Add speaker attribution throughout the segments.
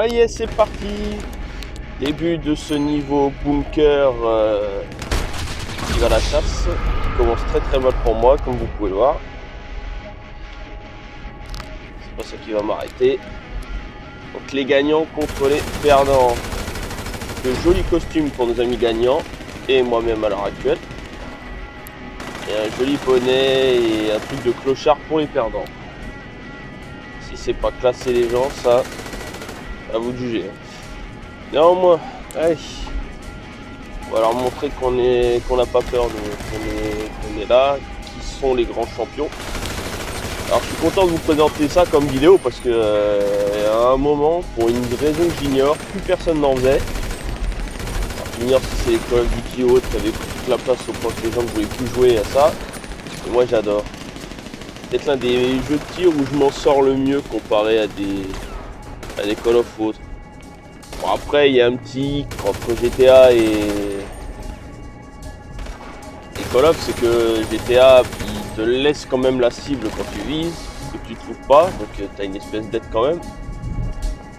Speaker 1: Ah yes, c'est parti. Début de ce niveau bunker qui va à la chasse, qui commence très très mal pour moi, comme vous pouvez le voir. C'est pas ça qui va m'arrêter. Donc les gagnants contre les perdants. De jolis costumes pour nos amis gagnants et moi-même à l'heure actuelle. Et un joli bonnet et un truc de clochard pour les perdants. Si c'est pas classer les gens, ça, à vous de juger. Néanmoins, allez, on va leur montrer qu'on n'a pas peur, qu'on est là, qui sont les grands champions. Alors je suis content de vous présenter ça comme vidéo parce que à un moment, pour une raison que j'ignore, plus personne n'en faisait. J'ignore si c'est les Call of Duty ou autres qui avaient pris toute la place au point que les gens ne voulaient plus jouer à ça. Et moi j'adore. C'est peut-être l'un des jeux de tir où je m'en sors le mieux comparé à des Call of autres. Bon, après il y a un petit entre GTA et Call of, c'est que GTA il te laisse quand même la cible quand tu vises, que tu trouves pas, donc tu as une espèce d'aide quand même.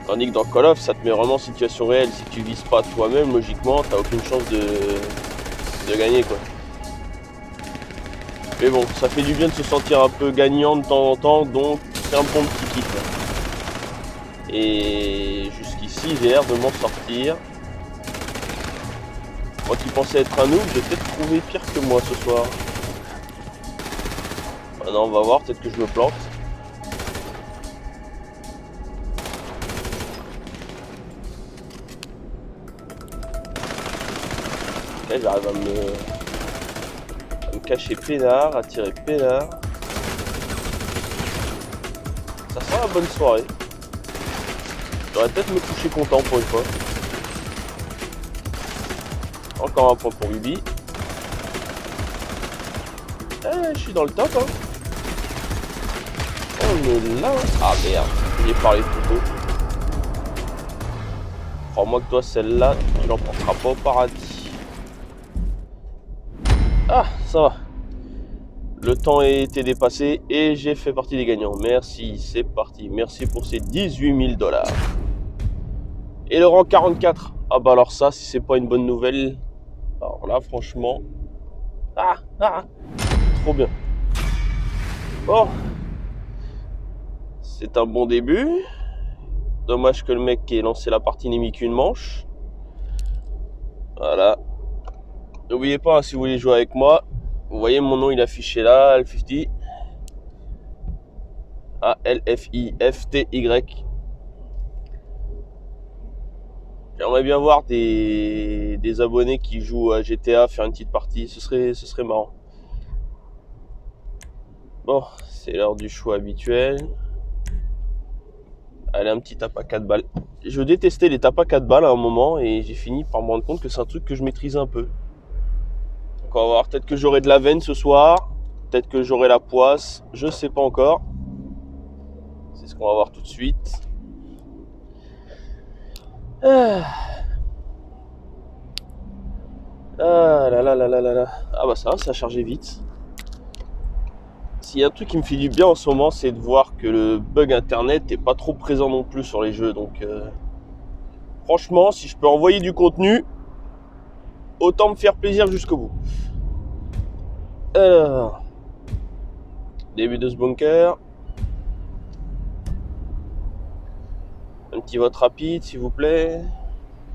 Speaker 1: Tandis que dans Call of, ça te met vraiment en situation réelle. Si tu vises pas toi-même, logiquement, t'as aucune chance de gagner, quoi. Mais bon, ça fait du bien de se sentir un peu gagnant de temps en temps, donc c'est un bon petit kiff. Et jusqu'ici, j'ai l'air de m'en sortir. Moi qui pensais être un noob, j'ai peut-être trouvé pire que moi ce soir. Ah non, on va voir, peut-être que je me plante. Là, j'arrive à me cacher peinard, à tirer peinard. Ça sera la bonne soirée. J'aurais peut-être me coucher content pour une fois. Encore un point pour Bibi. Je suis dans le top, hein. On est là. Ah merde, j'ai parlé plus tôt. Crois-moi que toi, celle-là, tu l'emporteras pas au paradis. Ah, ça va. Le temps a été dépassé et j'ai fait partie des gagnants. Merci, c'est parti. Merci pour ces 18 000 $. Et le rang 44. Ah bah alors ça, si c'est pas une bonne nouvelle. Alors là, franchement. Trop bien. Bon. C'est un bon début. Dommage que le mec qui ait lancé la partie n'ait mis qu'une manche. Voilà. N'oubliez pas, hein, si vous voulez jouer avec moi, vous voyez mon nom, il est affiché là, L50. A-L-F-I-F-T-Y. J'aimerais bien voir des abonnés qui jouent à GTA faire une petite partie, ce serait marrant. Bon, c'est l'heure du choix habituel. Allez, un petit tape à 4 balles. Je détestais les tapes à 4 balles à un moment et j'ai fini par me rendre compte que c'est un truc que je maîtrise un peu. Donc on va voir, peut-être que j'aurai de la veine ce soir, peut-être que j'aurai la poisse, je sais pas encore. C'est ce qu'on va voir tout de suite. Ah là là là là là là. Ah bah ça a chargé vite. S'il y a un truc qui me fait du bien en ce moment, c'est de voir que le bug internet n'est pas trop présent non plus sur les jeux. Donc franchement, si je peux envoyer du contenu, autant me faire plaisir jusqu'au bout. Alors, début de ce bunker. Un petit vote rapide, s'il vous plaît.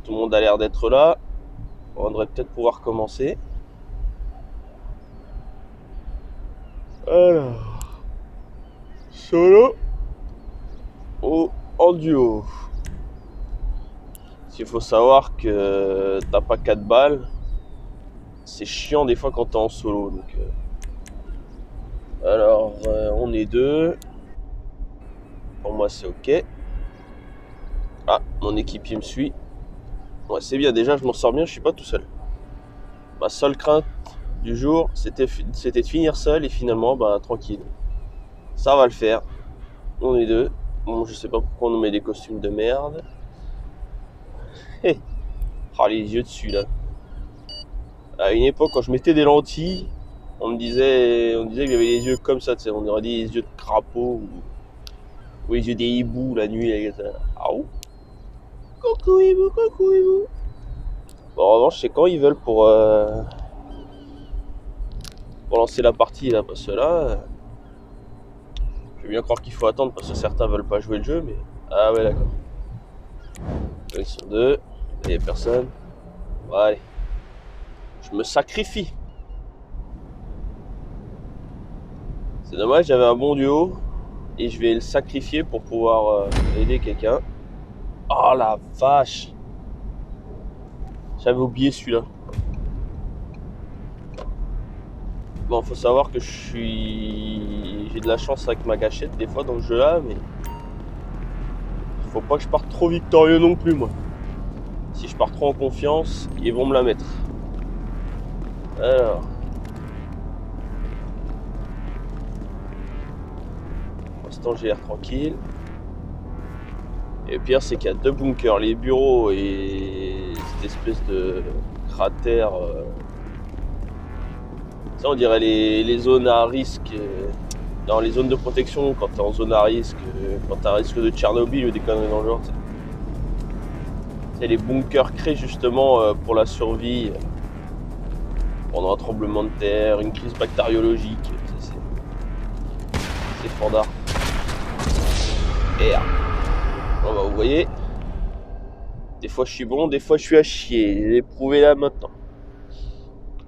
Speaker 1: Tout le monde a l'air d'être là. On devrait peut-être pouvoir commencer. Alors, solo ou en duo. Il faut savoir que t'as pas 4 balles. C'est chiant des fois quand t'es en solo. Donc, alors, on est 2. Pour moi, c'est ok. Ah, mon équipier me suit. Ouais, c'est bien. Déjà, je m'en sors bien. Je suis pas tout seul. Ma seule crainte du jour, c'était de finir seul et finalement, bah, tranquille. Ça va le faire. On est 2. Bon, je sais pas pourquoi on nous met des costumes de merde. Ah, les yeux dessus là. À une époque, quand je mettais des lentilles, on disait que j'avais les yeux comme ça, tu sais, on aurait dit les yeux de crapaud ou les yeux des hiboux la nuit. Ah ouh. Coucou hibou, coucou hibou. Bon, en revanche, c'est quand ils veulent pour lancer la partie là, parce que là, je veux bien croire qu'il faut attendre parce que certains veulent pas jouer le jeu, mais ah ouais d'accord. Ils sont deux, il n'y a personne. Bon, allez, je me sacrifie. C'est dommage, j'avais un bon duo et je vais le sacrifier pour pouvoir aider quelqu'un. Oh la vache! J'avais oublié celui-là. Bon, faut savoir que j'ai de la chance avec ma gâchette des fois dans le jeu là, mais faut pas que je parte trop victorieux non plus moi. Si je pars trop en confiance, ils vont me la mettre. Alors. Pour l'instant j'ai l'air tranquille. Et le pire c'est qu'il y a deux bunkers, les bureaux et cette espèce de cratère. Ça on dirait les zones à risque. Dans les zones de protection quand t'es en zone à risque, quand t'as un risque de Tchernobyl ou des conneries dans le genre. C'est les bunkers créés justement pour la survie pendant un tremblement de terre, une crise bactériologique. C'est fandard. Et bon, bah, vous voyez, des fois je suis bon, des fois je suis à chier. Je l'ai prouvé là maintenant.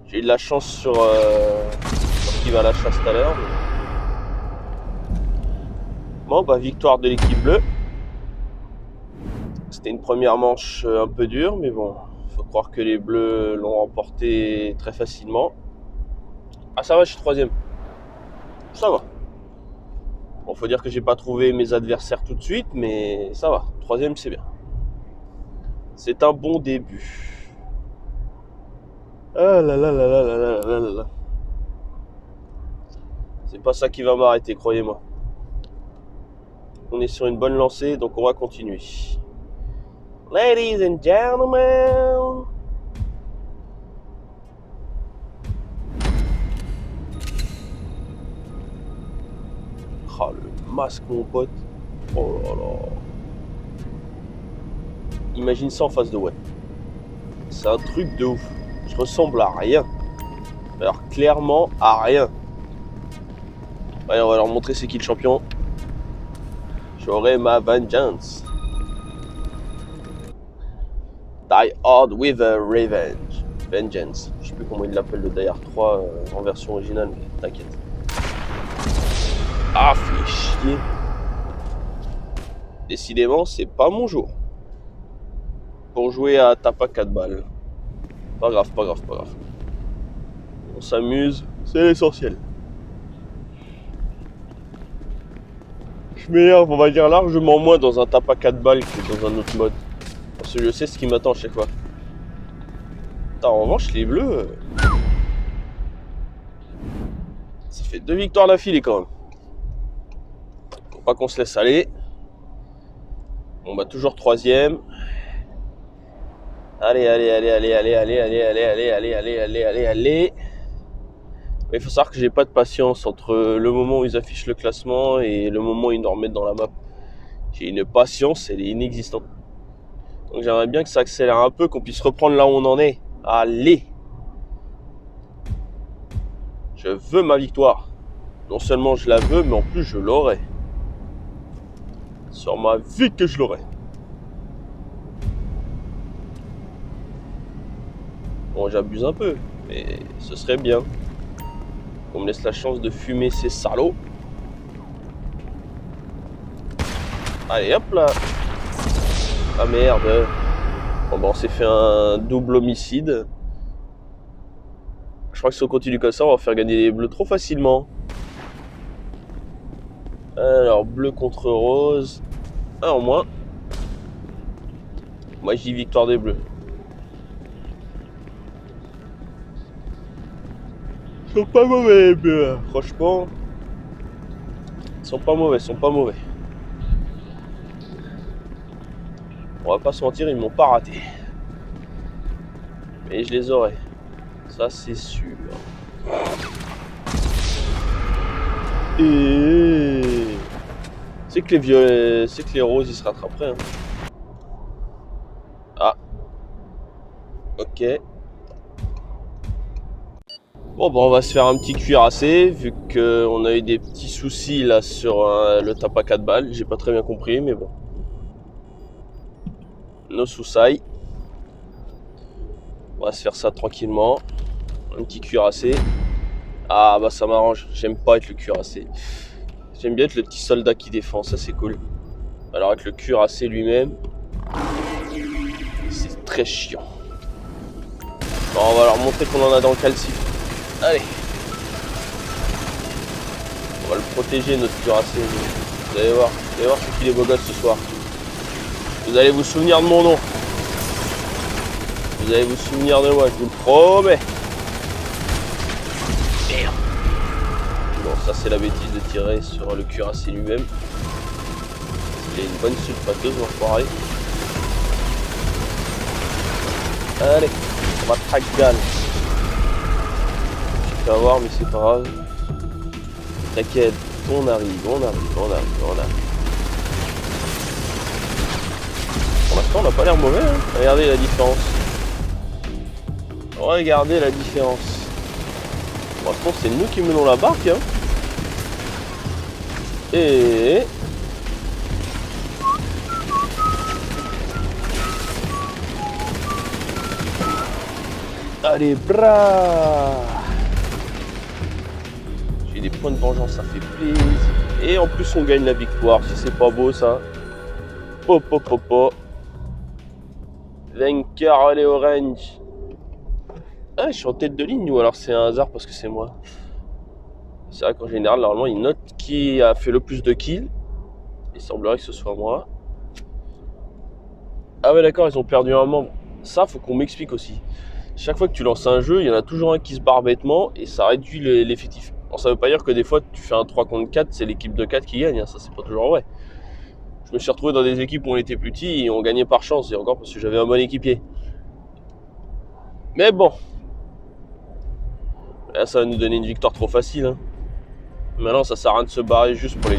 Speaker 1: J'ai eu de la chance sur qui va à la chasse tout à l'heure. Mais... Bon, bah victoire de l'équipe bleue. C'était une première manche un peu dure, mais bon, faut croire que les bleus l'ont remporté très facilement. Ah ça va, je suis troisième. Ça va. Bon, faut dire que j'ai pas trouvé mes adversaires tout de suite, mais ça va. Troisième, c'est bien. C'est un bon début. Ah là là là là là là là là là. C'est pas ça qui va m'arrêter, croyez-moi. On est sur une bonne lancée, donc on va continuer. Ladies and gentlemen. Ah, le masque, mon pote. Oh là là. Imagine ça en face de web. C'est un truc de ouf. Je ressemble à rien. Alors, clairement, à rien. Allez, on va leur montrer c'est qui le champion. J'aurai ma vengeance. Die Hard with a Revenge. Vengeance. Je sais plus comment il l'appelle le Die Hard 3 en version originale, mais t'inquiète. Ah, fait chier. Décidément, c'est pas mon jour. Pour jouer à tape à 4 balles. Pas grave, pas grave, pas grave. On s'amuse, c'est l'essentiel. Je m'énerve, on va dire largement moins dans un tape à 4 balles que dans un autre mode. Parce que je sais ce qui m'attend à chaque fois. En revanche, les bleus... Ça fait 2 victoires d'affilée quand même. Faut pas qu'on se laisse aller. On bat toujours troisième. Allez, allez, allez, allez, allez, allez, allez, allez, allez, allez, allez, allez, allez, allez. Mais il faut savoir que j'ai pas de patience entre le moment où ils affichent le classement et le moment où ils nous remettent dans la map. J'ai une patience, elle est inexistante. Donc j'aimerais bien que ça accélère un peu, qu'on puisse reprendre là où on en est. Allez! Je veux ma victoire. Non seulement je la veux, mais en plus je l'aurai. Sur ma vie que je l'aurai. Bon, j'abuse un peu, mais ce serait bien qu'on me laisse la chance de fumer ces salauds. Allez, hop là. Ah merde. Bon, bah, on s'est fait un double homicide. Je crois que si on continue comme ça, on va faire gagner les bleus trop facilement. Alors, bleu contre rose. Un en moins. Moi, je dis victoire des bleus. Ils sont pas mauvais, les bleus. Franchement. Ils sont pas mauvais, ils sont pas mauvais. On va pas se mentir, ils m'ont pas raté. Mais je les aurai. Ça, c'est sûr. Et c'est que les violets, c'est que les roses ils se rattraperaient. Hein. Ok. Bon, bah, on va se faire un petit cuirassé, vu qu'on a eu des petits soucis là sur le tape à 4 balles. J'ai pas très bien compris, mais bon. No soucis. On va se faire ça tranquillement. Un petit cuirassé. Ah, bah ça m'arrange. J'aime pas être le cuirassé. J'aime bien être le petit soldat qui défend, ça c'est cool. Alors avec le cuirassé lui-même, c'est très chiant. Bon, on va leur montrer qu'on en a dans le calcif. Allez. On va le protéger, notre cuirassé. Vous allez voir c'est qui les beaux gosses ce soir. Vous allez vous souvenir de mon nom. Vous allez vous souvenir de moi, je vous le promets. Merde. Bon, ça c'est la bêtise de tirer sur le cuirassé lui-même. Il a une bonne sulfateuse, l'enfoiré. Allez, on va track-gal. Je vais avoir, mais c'est pas grave. T'inquiète, on arrive. Pour l'instant, on n'a pas l'air mauvais, hein. Regardez la différence. Regardez la différence. Pour l'instant, c'est nous qui menons la barque, hein. Et... Allez, bras. J'ai des points de vengeance, ça fait plaisir. Et en plus, on gagne la victoire. Si c'est pas beau, ça. Vainqueur, allez, orange. Ah, je suis en tête de ligne ou alors c'est un hasard parce que c'est moi. C'est vrai qu'en général, normalement, il note qui a fait le plus de kills. Il semblerait que ce soit moi. Ah ouais, d'accord, ils ont perdu un membre. Ça, faut qu'on m'explique aussi. Chaque fois que tu lances un jeu, il y en a toujours un qui se barre bêtement et ça réduit l'effectif. Alors, ça veut pas dire que des fois, tu fais un 3 contre 4, c'est l'équipe de 4 qui gagne. Hein. Ça, c'est pas toujours vrai. Je me suis retrouvé dans des équipes où on était plus petits et on gagnait par chance. Et encore parce que j'avais un bon équipier. Mais bon. Là, ça va nous donner une victoire trop facile. Hein. Maintenant, ça sert à rien de se barrer juste pour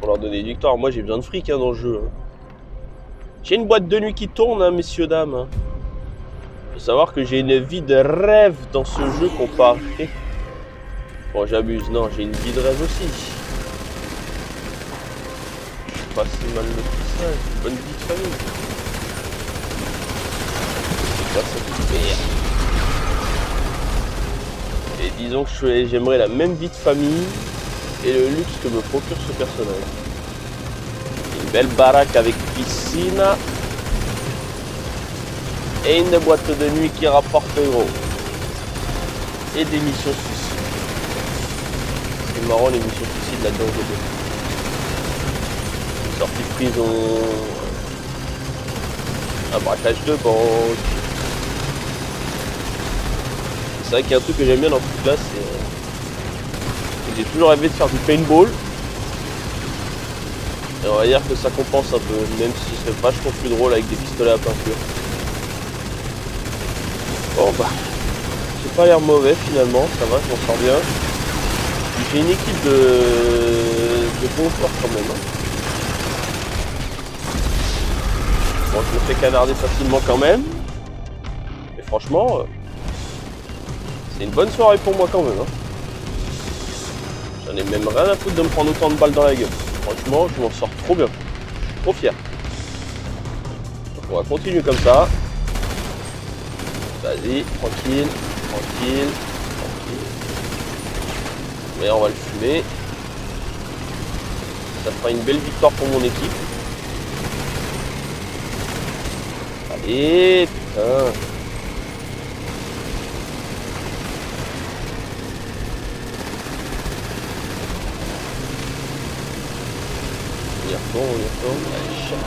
Speaker 1: leur donner une victoire. Moi, j'ai besoin de fric hein, dans le jeu. Hein. J'ai une boîte de nuit qui tourne, hein, messieurs, dames. Faut savoir que j'ai une vie de rêve dans ce jeu comparé. Bon, j'abuse. Non, j'ai une vie de rêve aussi. Je suis pas si mal le tout ça. J'ai une bonne vie de famille. C'est quoi cette merde? Et disons que j'aimerais la même vie de famille et le luxe que me procure ce personnage. Une belle baraque avec piscine et une boîte de nuit qui rapporte gros. Et des missions suicides. C'est marrant les missions suicides là-dedans. Une sortie de prison, un braquage de banque. C'est vrai qu'il y a un truc que j'aime bien dans ce truc là, c'est que j'ai toujours rêvé de faire du paintball. Et on va dire que ça compense un peu, même si ce serait vachement plus drôle avec des pistolets à peinture. Bon bah, j'ai pas l'air mauvais finalement, ça va, je m'en sors bien. J'ai une équipe de bons joueurs quand même. Hein. Bon, je me fais canarder facilement quand même. Mais franchement, c'est une bonne soirée pour moi quand même. Hein. J'en ai même rien à foutre de me prendre autant de balles dans la gueule. Franchement, je m'en sors trop bien. Trop fier. Donc, on va continuer comme ça. Vas-y, tranquille. Mais on va le fumer. Ça fera une belle victoire pour mon équipe. Allez, putain. On y retourne. Allez, chat.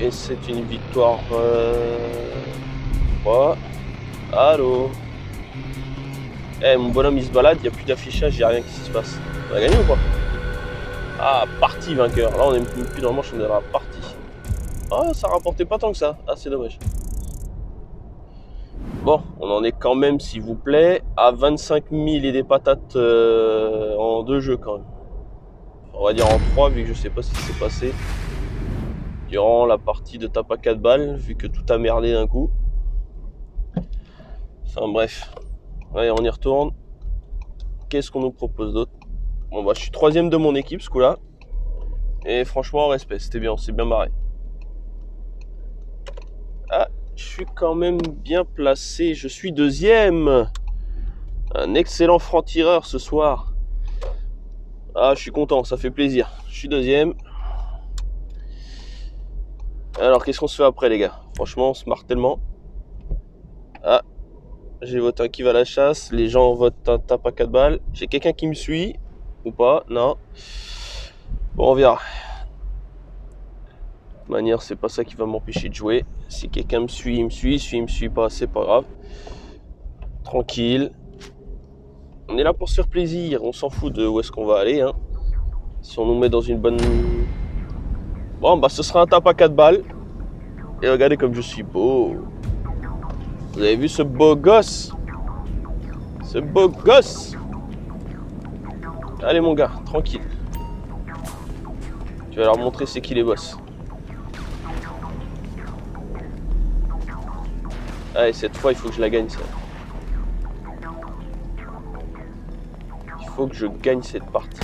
Speaker 1: Et c'est une victoire 3. Allô. Mon bonhomme il se balade, il n'y a plus d'affichage, il n'y a rien qui se passe. On a gagné ou pas? Ah, partie vainqueur. Là on est plus dans le manche, on est dans la partie. Ah, ça rapportait pas tant que ça. Ah, c'est dommage. Bon, on en est quand même, s'il vous plaît, à 25 000 et des patates en 2 jeux quand même. on va dire en 3 vu que je sais pas ce qui s'est passé durant la partie de tape à 4 balles, vu que tout a merdé d'un coup. Enfin bref, allez on y retourne. Qu'est-ce qu'on nous propose d'autre? Bon bah je suis 3ème de mon équipe ce coup là. Et franchement respect, c'était bien, on s'est bien marré. Ah, je suis quand même bien placé, je suis 2ème. Un excellent franc-tireur ce soir. Ah je suis content, ça fait plaisir. Je suis 2ème. Alors qu'est-ce qu'on se fait après les gars? Franchement on se marre tellement. Ah, j'ai voté un qui va à la chasse, les gens votent un tape à 4 balles. J'ai quelqu'un qui me suit ou pas? Non. Bon on verra. De toute manière c'est pas ça qui va m'empêcher de jouer. Si quelqu'un me suit, il me suit. Si il me suit pas, c'est pas grave. Tranquille. On est là pour se faire plaisir, on s'en fout de où est-ce qu'on va aller. Hein. Si on nous met dans une bonne... Bon bah ce sera un tape à 4 balles. Et regardez comme je suis beau. Vous avez vu ce beau gosse? Ce beau gosse. Allez mon gars, tranquille. Tu vas leur montrer c'est qui les boss. Allez, cette fois il faut que je la gagne ça. Il faut que je gagne cette partie.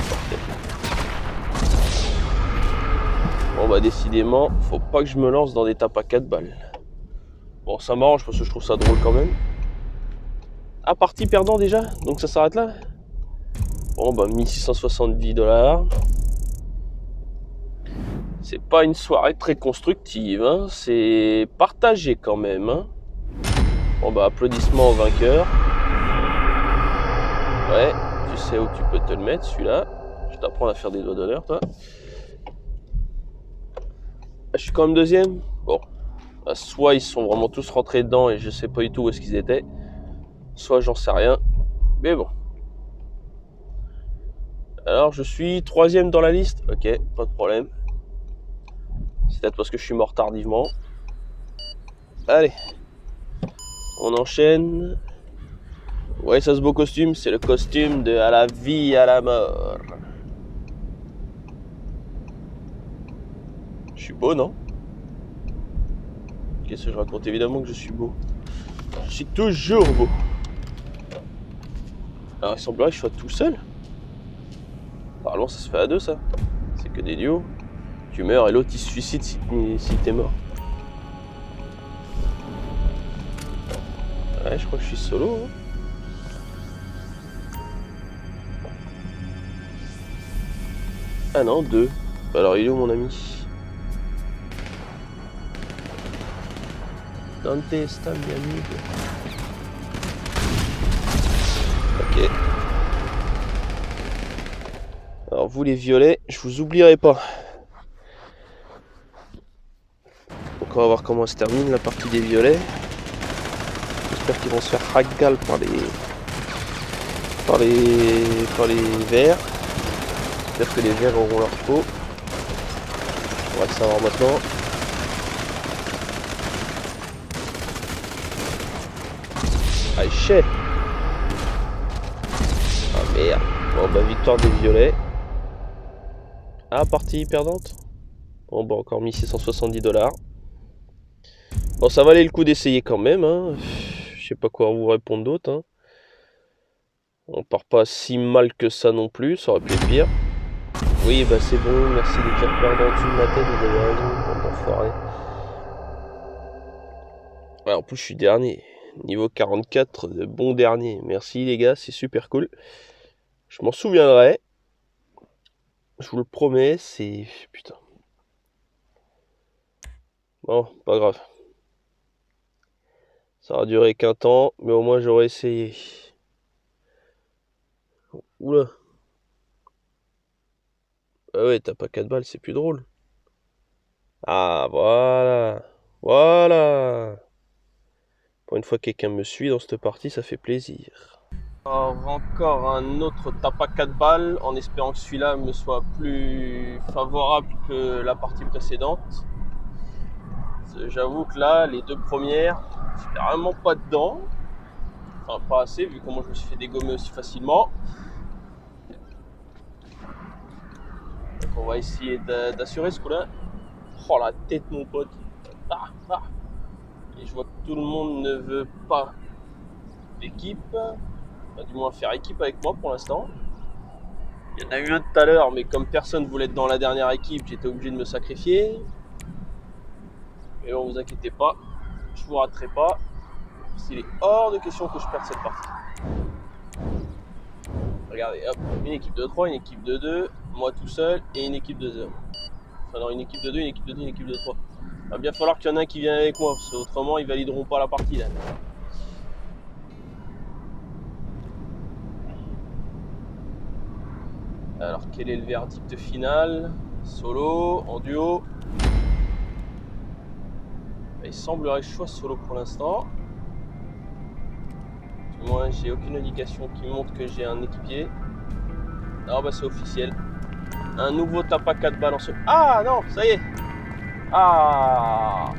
Speaker 1: Bon bah décidément, faut pas que je me lance dans des tapes à 4 balles. Bon ça m'arrange parce que je trouve ça drôle quand même. Ah partie perdant déjà? Donc ça s'arrête là? Bon bah 1670 $. C'est pas une soirée très constructive, hein. C'est partagé quand même. Hein. Bon bah applaudissements au vainqueur. Ouais, tu sais où tu peux te le mettre celui-là. Je t'apprends à faire des doigts d'honneur toi. Ah, je suis quand même 2ème. Bon, bah, soit ils sont vraiment tous rentrés dedans et je sais pas du tout où est-ce qu'ils étaient. Soit j'en sais rien. Mais bon. Alors je suis 3ème dans la liste. Ok, pas de problème. C'est peut-être parce que je suis mort tardivement. Allez. On enchaîne. Ouais, ça ce beau costume, c'est le costume de à la vie, à la mort. Je suis beau, non? Qu'est-ce que je raconte? Évidemment que je suis beau. Je suis toujours beau. Alors il semblerait que je sois tout seul. Apparemment ça se fait à 2 ça. C'est que des duos. Tu meurs et l'autre il se suicide si t'es mort. Ouais, je crois que je suis solo. Hein. Ah non, 2. Alors il est où mon ami? Dante sta mi amigo. Ok. Alors vous les violets, je vous oublierai pas. Donc on va voir comment se termine la partie des violets. J'espère qu'ils vont se faire ragal par les verts. J'espère que les verts auront leur peau. On va le savoir maintenant. Ah shit. Ah merde. Bon bah victoire des violets. Ah partie perdante. Bon bah encore 1670 $. Bon ça valait le coup d'essayer quand même. Hein. Je sais pas quoi vous répondre d'autre. Hein. On part pas si mal que ça non plus. Ça aurait pu être pire. Oui bah c'est bon. Merci de dire perdant en dessous de ma tête. Vous avez raison. Bande d'enfoirés. Ouais, en plus je suis dernier. Niveau 44, bon dernier. Merci les gars, c'est super cool. Je m'en souviendrai. Je vous le promets, c'est... Putain. Bon, pas grave. Ça aura duré qu'un temps, mais au moins j'aurais essayé. Oula. Ah ouais, t'as pas 4 balles, c'est plus drôle. Ah, voilà. Voilà. Pour une fois, quelqu'un me suit dans cette partie, ça fait plaisir. Alors, encore un autre tape à 4 balles, en espérant que celui-là me soit plus favorable que la partie précédente. J'avoue que là, les 2 premières, j'étais vraiment pas dedans. Enfin, pas assez, vu comment je me suis fait dégommer aussi facilement. va essayer d'assurer ce coup-là. Oh la tête mon pote. Et je vois que tout le monde ne veut pas d'équipe. Enfin, du moins faire équipe avec moi pour l'instant. Il y en a eu un tout à l'heure, mais comme personne voulait être dans la dernière équipe, j'étais obligé de me sacrifier. Mais bon, vous inquiétez pas, je vous raterai pas. Il est hors de question que je perde cette partie. Regardez, hop, une équipe de 3, une équipe de 2, moi tout seul et une équipe de 0. Enfin non, une équipe de 2, une équipe de 2, une équipe de 3. Il va bien falloir qu'il y en ait un qui vienne avec moi, parce qu'autrement ils valideront pas la partie là. Alors quel est le verdict final? Solo, en duo. Il semblerait que je sois solo pour l'instant. Du moins j'ai aucune indication qui montre que j'ai un équipier. Ah bah c'est officiel. Un nouveau tape à 4 balles en solo. Ah non, ça y est. Ah,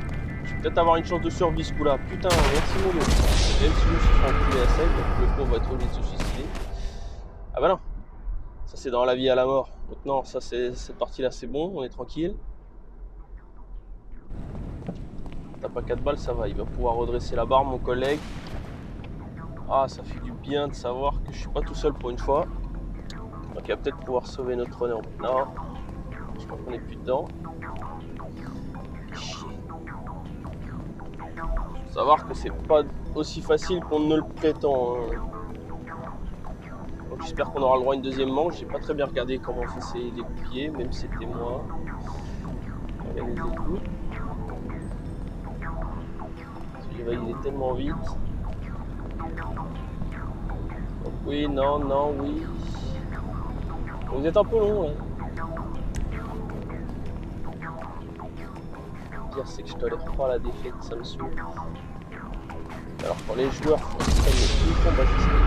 Speaker 1: je vais peut-être avoir une chance de survie ce coup-là. Putain, merci mon dieu. Même si je me suis fait enculer à sec, donc le pauvre va être obligé de se suicider. Ah bah non. Ça c'est dans la vie à la mort. Donc non, ça c'est cette partie-là c'est bon, on est tranquille. Tape à 4 balles, ça va. Il va pouvoir redresser la barre, mon collègue. Ah, ça fait du bien de savoir que je suis pas tout seul pour une fois. Donc il va peut-être pouvoir sauver notre honneur. Non, je crois qu'on est plus dedans. Faut savoir que c'est pas aussi facile qu'on ne le prétend. Donc j'espère qu'on aura le droit à une deuxième manche. J'ai pas très bien regardé comment on fait les dégoupiller, même si c'était moi. Elle les écoute. J'ai validé tellement vite. Donc oui, non, non, oui. Vous êtes un peu long là. Le pire c'est que je tolère pas la défaite, ça me saoule. Alors pour les joueurs,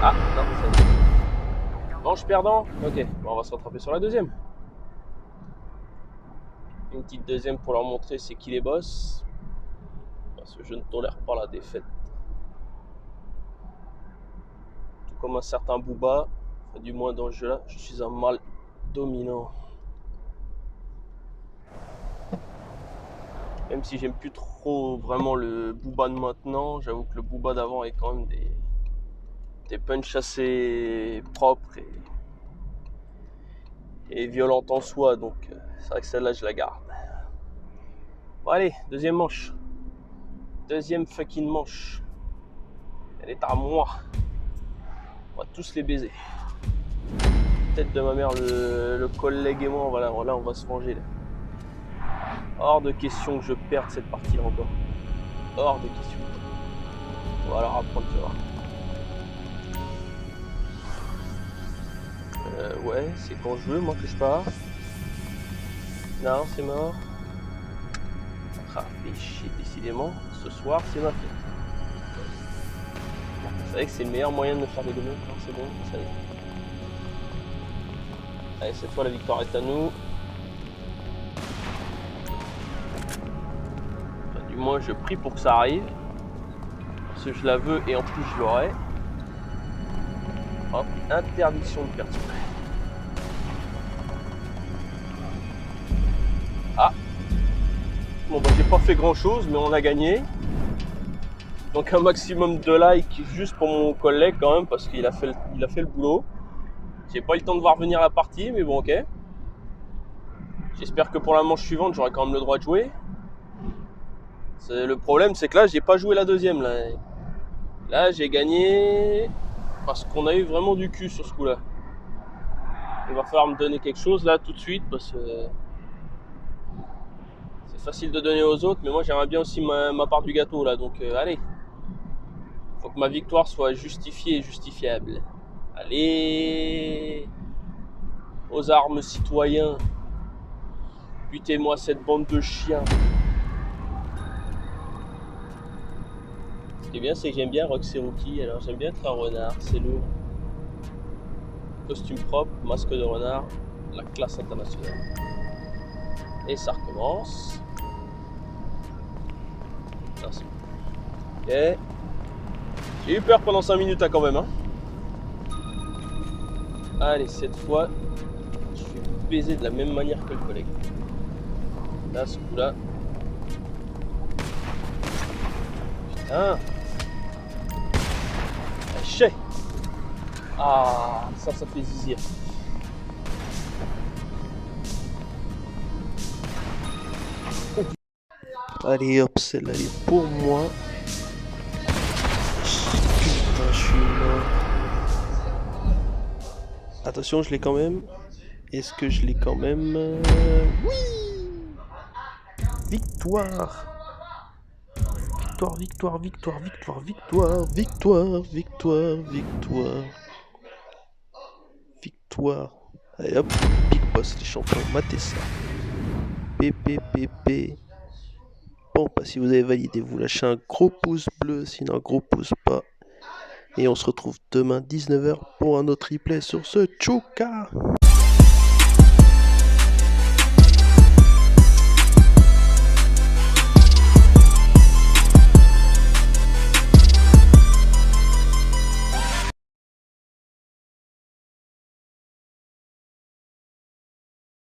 Speaker 1: ah non, ça y est. Manche perdant. Ok, bon, on va se rattraper sur la deuxième. Une petite deuxième pour leur montrer c'est qui les boss. Parce que je ne tolère pas la défaite. Tout comme un certain Booba, enfin, du moins dans ce jeu là, je suis un mâle dominant. Même si j'aime plus trop vraiment le Booba de maintenant, j'avoue que le Booba d'avant est quand même des punchs assez propres et violentes en soi, donc c'est vrai que celle-là je la garde. Bon allez, deuxième manche. Deuxième fucking manche. Elle est à moi. On va tous les baiser. Tête de ma mère, le collègue et moi, voilà, là on va se venger là. Hors de question que je perde cette partie-là encore. Hors de question. On va leur apprendre, tu vois. Ouais, c'est quand je veux, moi, que je pars. Non, c'est mort. Ah, fait chier, décidément. Ce soir, c'est ma fête. Vous savez que c'est le meilleur moyen de me faire des gommes. Non, c'est bon, vous savez. Allez, cette fois, la victoire est à nous. Du moins je prie pour que ça arrive, parce que je la veux et en plus je l'aurai. Hop, interdiction de perdre. Ah bon bah j'ai pas fait grand chose mais on a gagné. Donc un maximum de likes juste pour mon collègue quand même parce qu'il a fait le boulot. J'ai pas eu le temps de voir venir la partie mais bon ok. J'espère que pour la manche suivante j'aurai quand même le droit de jouer. Le problème c'est que là j'ai pas joué la deuxième là. Là j'ai gagné parce qu'on a eu vraiment du cul sur ce coup là. Il va falloir me donner quelque chose là tout de suite parce que c'est facile de donner aux autres mais moi j'aimerais bien aussi ma part du gâteau là donc allez. Faut que ma victoire soit justifiée et justifiable. Allez aux armes citoyens. Butez-moi cette bande de chiens. Ce qui est bien, c'est que j'aime bien Roxy Rookie, alors j'aime bien être un renard, c'est lourd. Costume propre, masque de renard, la classe internationale. Et ça recommence. Merci. Ok. J'ai eu peur pendant 5 minutes là quand même. Hein. Allez, cette fois, je vais baiser de la même manière que le collègue. Là, ce coup-là. Putain. Chais. Ah, ça fait zizir.
Speaker 2: Allez hop, celle-là elle est pour moi. Putain, je suis mort. Attention, je l'ai quand même. Est-ce que je l'ai quand même? Oui! Victoire! Victoire, victoire, victoire, victoire, victoire, victoire, victoire, victoire. Victoire. Allez hop, Big Boss, les champions, matez ça. PPPP. Bon, bah si vous avez validé, vous lâchez un gros pouce bleu, sinon un gros pouce pas. Et on se retrouve demain 19h pour un autre replay sur ce Tchouka.